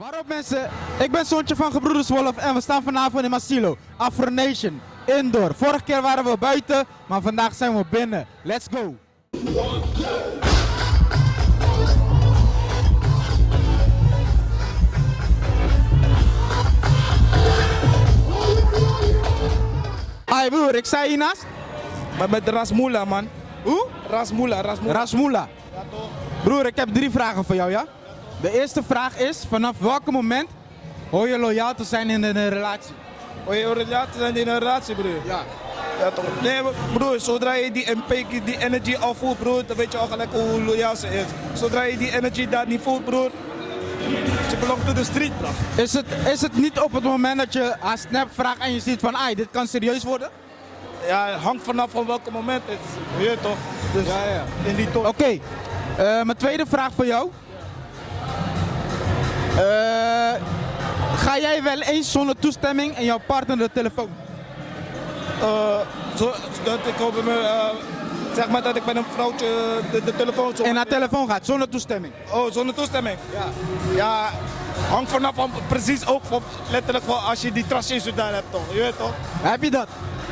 Waarop mensen, ik ben zoontje van Gebroeders Wolf en we staan vanavond in Masilo, Afro Nation, indoor. Vorige keer waren we buiten, maar vandaag zijn we binnen. Let's go! Hi broer, ik sta hiernaast. Maar met Rasmula, man. Hoe? Rasmula. Rasmula. Ja, toch? Broer, ik heb 3 vragen voor jou, ja? De eerste vraag is, vanaf welk moment hoor je loyaal te zijn in een relatie? Hoor je relatie zijn in een relatie, broer? Ja. Ja, toch? Nee, broer, zodra je die energy al voelt, broer, dan weet je al gelijk hoe loyaal ze is. Zodra je die energy daar niet voelt, broer, ze belongt to the street, bro. Is het niet op het moment dat je haar snap vraagt en je ziet van, ai, dit kan serieus worden? Ja, het hangt vanaf van welk moment het is. Weet je toch? Dus Ja. in die toon. Oké, mijn tweede vraag voor jou. Ga jij wel eens zonder toestemming en jouw partner de telefoon? Dat ik op me, zeg maar dat ik met een vrouwtje de telefoon zo... En haar telefoon gaat, zonder toestemming? Oh, zonder toestemming? Ja. Ja, hangt vanaf van precies ook van letterlijk van als je die tracés daar hebt, toch? Je weet toch? Heb je dat?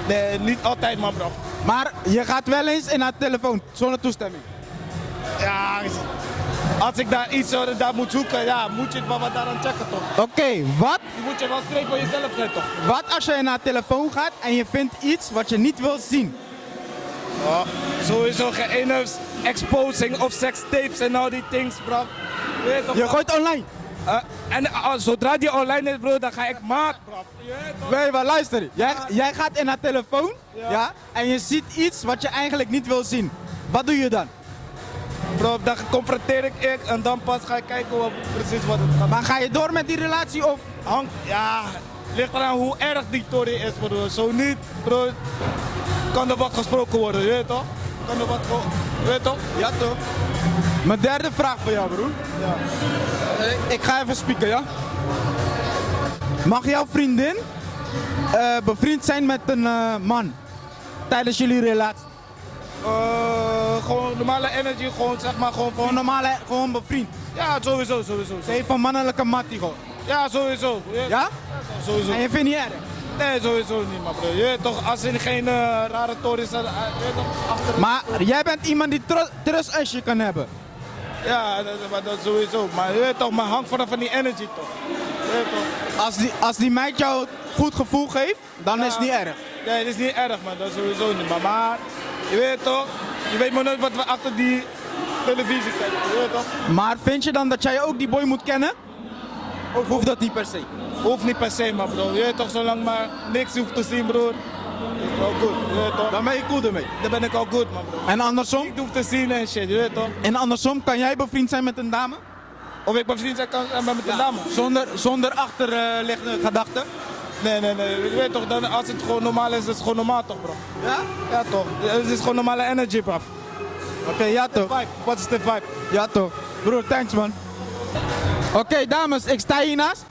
Nee, niet altijd, man, bro. Maar je gaat wel eens in haar telefoon, zonder toestemming? Ja, als ik daar iets daar moet zoeken, ja, moet je het wel wat daar aan checken, toch? Oké, wat? Je moet je wel streek voor jezelf zijn, toch? Wat als je naar telefoon gaat en je vindt iets wat je niet wil zien? Oh, sowieso geen ene exposing of sekstapes en al die things, bro. Je weet toch? Je gooit online. En zodra die online is, bro, dan ga ik maat, bro. Je weet toch? Nee, maar luister. Jij gaat in haar telefoon, ja, en je ziet iets wat je eigenlijk niet wil zien. Wat doe je dan? Bro, dan confronteer ik en dan pas ga ik kijken precies wat het gaat. Maar ga je door met die relatie of? Ja, ligt eraan hoe erg die tory is, bro. Zo niet, bro, kan er wat gesproken worden, je weet toch? Kan er wat, je weet toch? Ja toch? Mijn derde vraag voor jou, broer. Ja. Ik ga even spieken, ja? Mag jouw vriendin bevriend zijn met een man tijdens jullie relatie? Gewoon normale energy, gewoon zeg maar Gewoon normale, gewoon bevriend. Ja, sowieso. Ze heeft een mannelijke mattie gewoon. Ja, sowieso. Ja? Sowieso. En je vindt niet erg? Nee, sowieso niet, man, bro. Je weet toch, als er geen rare tories zijn, je weet toch, achter... Maar jij bent iemand die trust issue kan hebben. Ja, dat sowieso. Maar je weet toch, maar hangt vanaf van die energy, toch? Je weet toch? Als die meid jou goed gevoel geeft, dan is het niet erg. Nee, dat is niet erg, man. Dat sowieso niet. Maar je weet toch, je weet maar nooit wat we achter die televisie kijken. Je weet toch? Maar vind je dan dat jij ook die boy moet kennen? Of hoeft dat niet per se? Hoeft niet per se, man, bro. Je weet toch, zolang maar niks hoeft te zien, broer. Is het wel goed, je weet toch? Dan ben je cool ermee. Dan ben ik al goed, man, bro. En andersom? Ik hoef te zien en shit, je weet toch? En andersom, kan jij bevriend zijn met een dame? Of ik bevriend zijn kan met de dame. Zonder achterliggende gedachten? Nee. Je weet toch, dan, als het gewoon normaal is het gewoon normaal, toch, bro? Ja? Ja, toch. Het is gewoon normale energy, bro. Oké, ja toch. Vibe, positive vibe. Ja toch. Broer, thanks man. Oké, dames, ik sta hiernaast.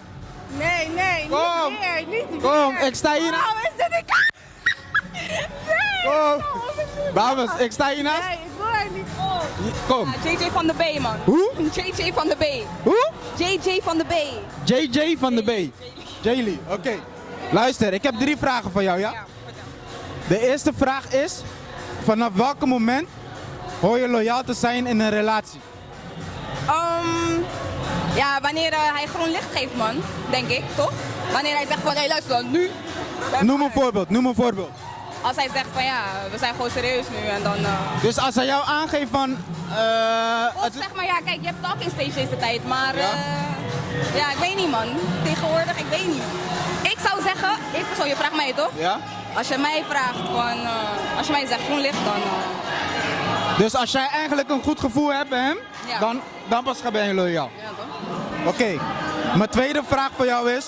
Nee, niet Kom. meer, niet Kom, meer. ik sta hiernaast. Waarom is dit ik... Nee! Kom. Dames, ik sta hiernaast. Nee, ik wil er niet op. Kom. JJ van de B, man. Hoe? JJ van de B. Hoe? JJ van de B. JJ van de B. Jaylee, oké. Luister, ik heb 3 vragen voor jou, ja? De eerste vraag is, vanaf welk moment hoor je loyaal te zijn in een relatie? Ja, wanneer hij groen licht geeft, man. Denk ik, toch? Wanneer hij zegt van, hé, luister dan, nu. Noem een voorbeeld. Als hij zegt van, ja, we zijn gewoon serieus nu en dan... Dus als hij jou aangeeft van... Of zeg maar, ja, kijk, je hebt talking stage deze tijd, maar... Ja? Ja, ik weet niet, man. Tegenwoordig, ik weet niet. Ik zou zeggen, je vraagt mij toch? Ja? Als je mij vraagt van, als je mij zegt groen licht, dan... Dus als jij eigenlijk een goed gevoel hebt bij hem, Ja. dan pas ben je loyaal. Ja, toch? Oké, mijn tweede vraag voor jou is...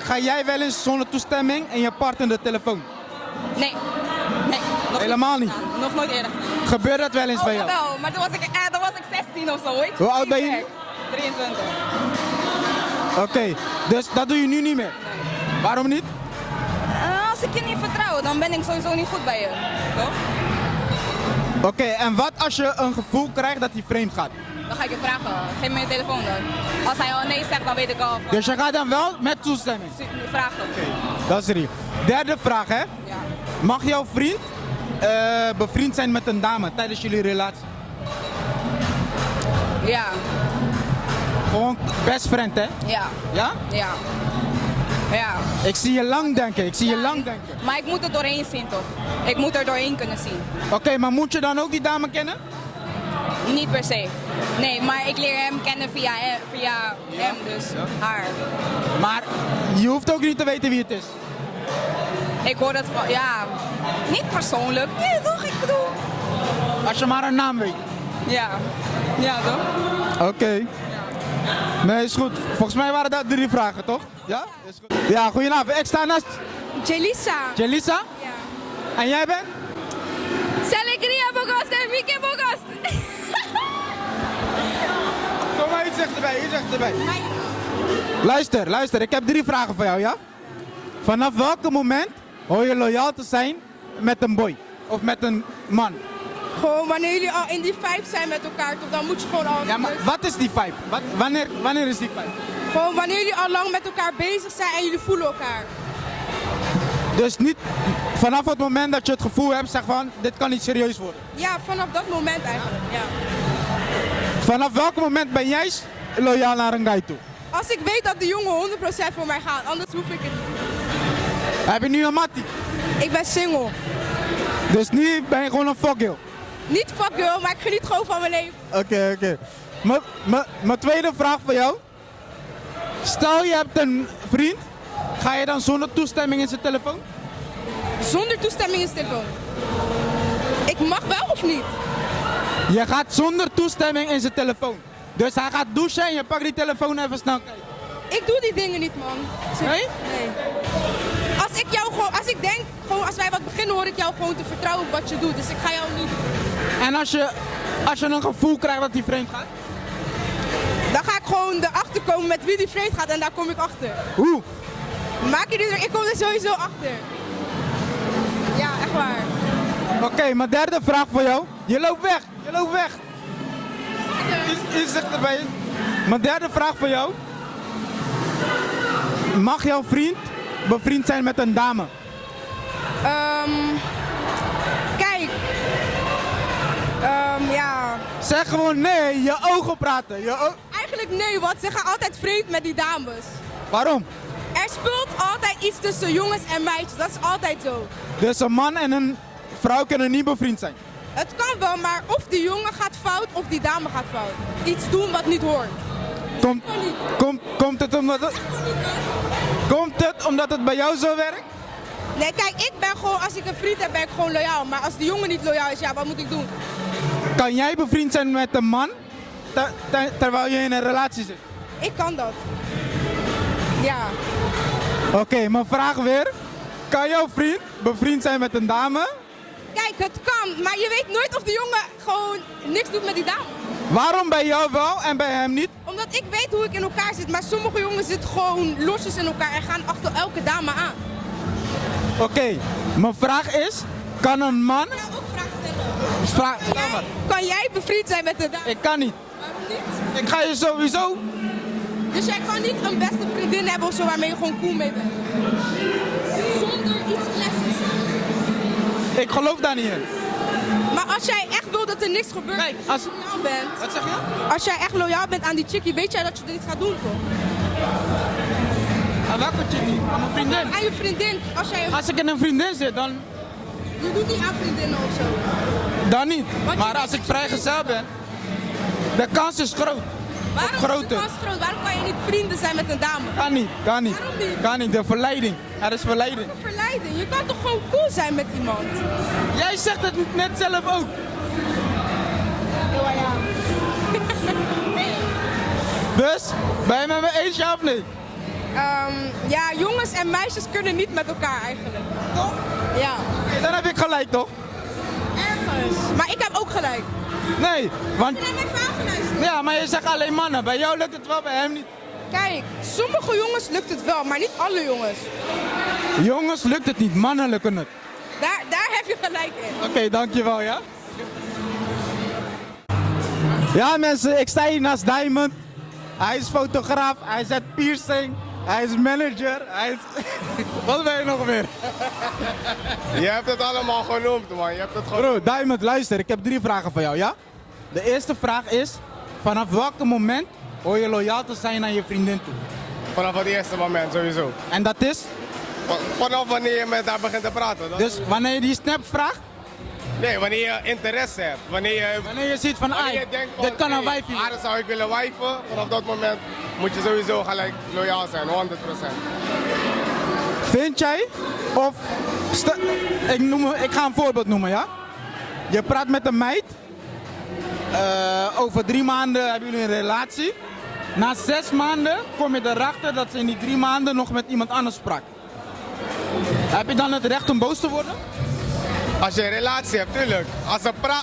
ga jij wel eens zonder toestemming en je partner de telefoon? Nee. Nog Helemaal niet? gedaan. Nog nooit eerder gedaan. Gebeurt dat wel eens bij jou? Jawel, maar toen was ik 16 of zo, hoor. Hoe oud ben je nu? 23. Oké, dus dat doe je nu niet meer? Waarom niet? Als ik je niet vertrouw, dan ben ik sowieso niet goed bij je. Toch? Oké, en wat als je een gevoel krijgt dat hij vreemd gaat? Dan ga ik je vragen. Geef me je telefoon dan. Als hij al nee zegt, dan weet ik al. Van, Dus je gaat dan wel met toestemming? vragen. Dat is er. Derde vraag, hè? Ja. Mag jouw vriend bevriend zijn met een dame tijdens jullie relatie? Ja. Gewoon best friend, hè? Ja. Ja? Ja. Ja. Ik zie je lang denken, ik zie je lang denken. Maar ik moet er doorheen zien toch? Ik moet er doorheen kunnen zien. Oké, maar moet je dan ook die dame kennen? Niet per se. Nee, maar ik leer hem kennen via hem, dus haar. Maar je hoeft ook niet te weten wie het is. Ik hoor dat van, ja, niet persoonlijk. Nee, toch? Ik bedoel. Als je maar een naam weet. Ja. Ja, toch? Oké. Nee, is goed. Volgens mij waren dat 3 vragen, toch? Ja? Is goed. Ja, goedenavond. Ik sta naast Jelisa. Jelisa. Ja. En jij bent? Alegria Bogos en Mieke Bogos. Kom maar, iets dichterbij, iets dichterbij. Luister, ik heb 3 vragen voor jou, ja? Vanaf welk moment hoor je loyaal te zijn met een boy? Of met een man? Gewoon wanneer jullie al in die vibe zijn met elkaar, toch, dan moet je gewoon al... Ja, maar wat is die vibe? Wanneer is die vibe? Gewoon wanneer jullie al lang met elkaar bezig zijn en jullie voelen elkaar. Dus niet vanaf het moment dat je het gevoel hebt, zeg van, dit kan niet serieus worden. Ja, vanaf dat moment eigenlijk, ja. Vanaf welk moment ben jij loyaal naar een guy toe? Als ik weet dat de jongen 100% voor mij gaat, anders hoef ik het niet. Heb je nu een mattie? Ik ben single. Dus nu ben je gewoon een fuckgirl? Niet fuck girl, maar ik geniet gewoon van mijn leven. Oké. Mijn tweede vraag voor jou. Stel je hebt een vriend, ga je dan zonder toestemming in zijn telefoon? Zonder toestemming in zijn telefoon. Ik mag wel of niet? Je gaat zonder toestemming in zijn telefoon. Dus hij gaat douchen en je pakt die telefoon even snel kijken. Ik doe die dingen niet, man. Nee? Nee. Als ik denk, gewoon als wij wat beginnen, hoor ik jou gewoon te vertrouwen op wat je doet. Dus ik ga jou niet... En als je een gevoel krijgt dat hij vreemd gaat? Dan ga ik gewoon erachter komen met wie die vreemd gaat en daar kom ik achter. Hoe? Maak je ik kom er sowieso achter. Ja, echt waar. Oké, mijn derde vraag voor jou. Je loopt weg. Is zegt erbij. Mijn derde vraag voor jou. Mag jouw vriend bevriend zijn met een dame? Kijk. Ja. Zeg gewoon nee, je ogen praten. Eigenlijk nee, want ze gaan altijd vreemd met die dames. Waarom? Er speelt altijd iets tussen jongens en meisjes, dat is altijd zo. Dus een man en een vrouw kunnen niet bevriend zijn. Het kan wel, maar of die jongen gaat fout of die dame gaat fout. Iets doen wat niet hoort. Komt het omdat het bij jou zo werkt? Nee, kijk, ik ben gewoon, als ik een vriend heb, ben ik gewoon loyaal. Maar als die jongen niet loyaal is, ja, wat moet ik doen? Kan jij bevriend zijn met een man terwijl je in een relatie zit? Ik kan dat. Ja. Oké, mijn vraag weer. Kan jouw vriend bevriend zijn met een dame? Kijk, het kan, maar je weet nooit of de jongen gewoon niks doet met die dame. Waarom bij jou wel en bij hem niet? Omdat ik weet hoe ik in elkaar zit, maar sommige jongens zitten gewoon losjes in elkaar en gaan achter elke dame aan. Oké, mijn vraag is, kan een man... Ik ga ook vragen stellen. Kan jij bevriend zijn met de dame? Ik kan niet. Waarom niet? Ik ga je sowieso... Dus jij kan niet een beste vriendin hebben of zo waarmee je gewoon cool mee bent? Zonder iets classics. Ik geloof daar niet in. Maar als jij echt wil dat er niks gebeurt, Kijk, als je loyaal bent. Wat zeg je? Als jij echt loyaal bent aan die chickie, weet jij dat je dit gaat doen, toch? Aan welke chickie? Aan mijn vriendin. Aan je vriendin. Als ik in een vriendin zit, dan... Je doet niet aan vriendinnen of zo. Dan niet. Want Maar je als weet ik dat je- vrijgezel ben, de kans is groot. Waarom is groter. de kans groot? Waarom kan je niet vrienden zijn met een dame? Kan niet. Waarom niet? Kan niet, de verleiding. Er is verleiding. Verleiden. Je kan toch gewoon cool zijn met iemand? Jij zegt het net zelf ook. Ja. Dus, ben je met me eens, ja of nee? Ja, jongens en meisjes kunnen niet met elkaar eigenlijk. Toch? Ja. Oké, dan heb ik gelijk, toch? Ergens. Maar ik heb ook gelijk. Nee, want... Ik heb naar mijn verhaal geluisterd. Ja, maar je zegt alleen mannen. Bij jou lukt het wel, bij hem niet. Kijk, sommige jongens lukt het wel, maar niet alle jongens. Jongens lukt het niet, mannen lukken het. Daar heb je gelijk in. Oké, dankjewel, ja? Ja mensen, ik sta hier naast Diamond. Hij is fotograaf, hij zet piercing, hij is manager, hij is... Wat ben je nog meer? Je hebt het allemaal genoemd, man. Je hebt het genoemd. Bro, Diamond, luister, ik heb 3 vragen voor jou, ja? De eerste vraag is, vanaf welk moment hoor je loyaal te zijn naar je vriendin toe? Vanaf het eerste moment, sowieso. En dat is? Vanaf wanneer je met haar begint te praten. Dus wanneer je die snap vraagt, Nee, wanneer je interesse hebt. wanneer je ziet van, Wanneer ai, je denkt van, dit kan een hey, wijfie. haar zou ik willen wijven. Vanaf dat moment moet je sowieso gelijk loyaal zijn, 100%. Vind jij, of, ik ga een voorbeeld noemen, ja? Je praat met een meid, over 3 maanden hebben jullie een relatie. Na 6 maanden kom je erachter dat ze in die 3 maanden nog met iemand anders sprak. Heb je dan het recht om boos te worden? Als je een relatie hebt, tuurlijk.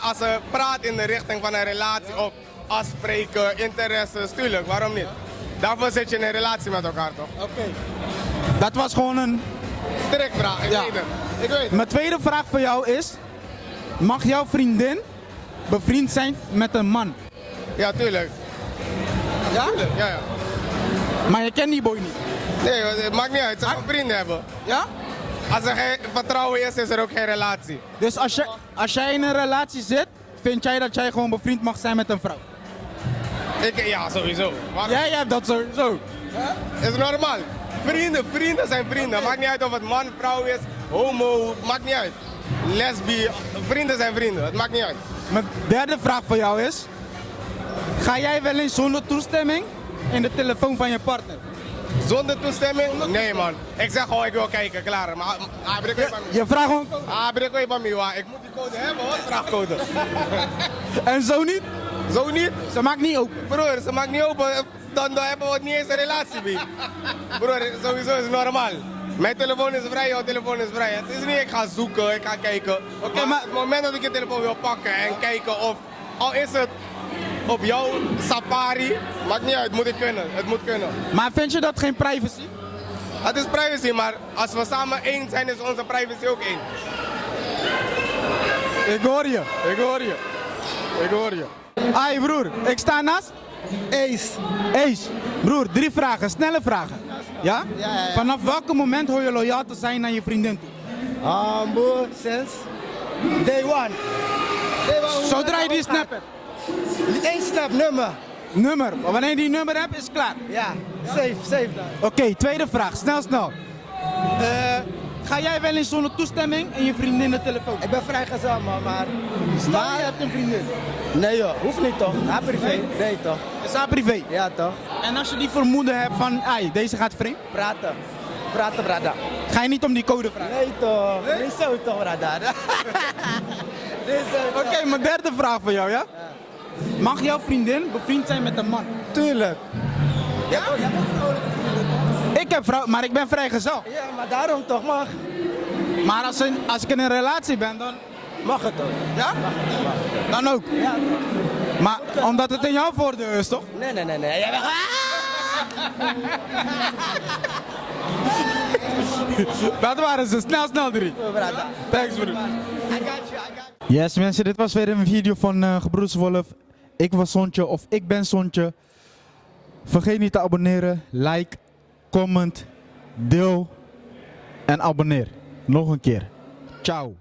Als ze praat in de richting van een relatie of afspreken, interesses, tuurlijk, waarom niet? Daarvoor zit je in een relatie met elkaar, toch? Oké. Dat was gewoon een... Strikvraag, ik Ja. weet het. Ik weet het. Mijn tweede vraag voor jou is, mag jouw vriendin bevriend zijn met een man? Ja, tuurlijk. Ja? Ja, ja. Maar je kent die boy niet. Nee, het maakt niet uit. Ze gaan vrienden hebben. Ja? Als er geen vertrouwen is er ook geen relatie. Dus als jij in een relatie zit, vind jij dat jij gewoon bevriend mag zijn met een vrouw? Ja, sowieso. Maar Jij hebt dat sowieso. is normaal. Vrienden zijn vrienden. Maakt niet uit of het man, vrouw is, homo, maakt niet uit. Lesbi, vrienden zijn vrienden. Het maakt niet uit. Mijn derde vraag voor jou is, ga jij wel eens zonder toestemming in de telefoon van je partner? Zonder toestemming? Nee, man. Ik zeg gewoon, ik wil kijken, klaar. Maar Je vraagt gewoon code. ik moet die code hebben, hoor, vraagcode. En zo niet? Zo niet? Ze maakt niet open. Broer, ze maakt niet open, dan hebben we niet eens een relatie mee. Broer, sowieso is het normaal. Mijn telefoon is vrij, jouw telefoon is vrij. Het is niet, ik ga zoeken, ik ga kijken. Oké, maar het moment dat ik je telefoon wil pakken en kijken of, al is het op jouw safari, maakt niet uit, moet ik kunnen. Het moet kunnen. Maar vind je dat geen privacy? Het is privacy, maar als we samen één zijn, is onze privacy ook één. Ik hoor je. Ai broer, ik sta naast Ace. Broer, 3 vragen, snelle vragen. Ja? Ja. Vanaf welk moment hoor je loyaal te zijn naar je vriendin toe? Bro, since day one. Zodra je die snap hebt. Niet één snap, nummer. Nummer. Wanneer je die nummer hebt, is het klaar. Ja, safe dan. Oké, tweede vraag. Snel. Ga jij wel eens zonder toestemming in je vriendin de telefoon? Ik ben vrijgezel, man, maar... Stel je hebt een vriendin. Nee joh, hoeft niet toch? Ja, privé. Nee toch? Is dat privé? Ja toch? En als je die vermoeden hebt van, ai, deze gaat vreemd, Praten, brada. ga je niet om die code vragen? Nee toch? Niet zo toch, brada. Oké, mijn derde vraag voor jou, ja? Mag jouw vriendin bevriend zijn met een man? Tuurlijk. Ja? Ik heb vrouw, maar ik ben vrijgezel. Ja, maar daarom toch mag. Maar als ik in een relatie ben, dan... Mag het toch? Ja? Dan ook. Ja toch? Maar omdat het in jouw voordeel is, toch? Nee. Jij bent... Dat waren ze. Snel 3. Brada. Thanks, broer. I got you. Yes, mensen, dit was weer een video van Gebroeders Wolf. Ik was Sontje of ik ben Sontje. Vergeet niet te abonneren, like, comment, deel en abonneer. Nog een keer. Ciao.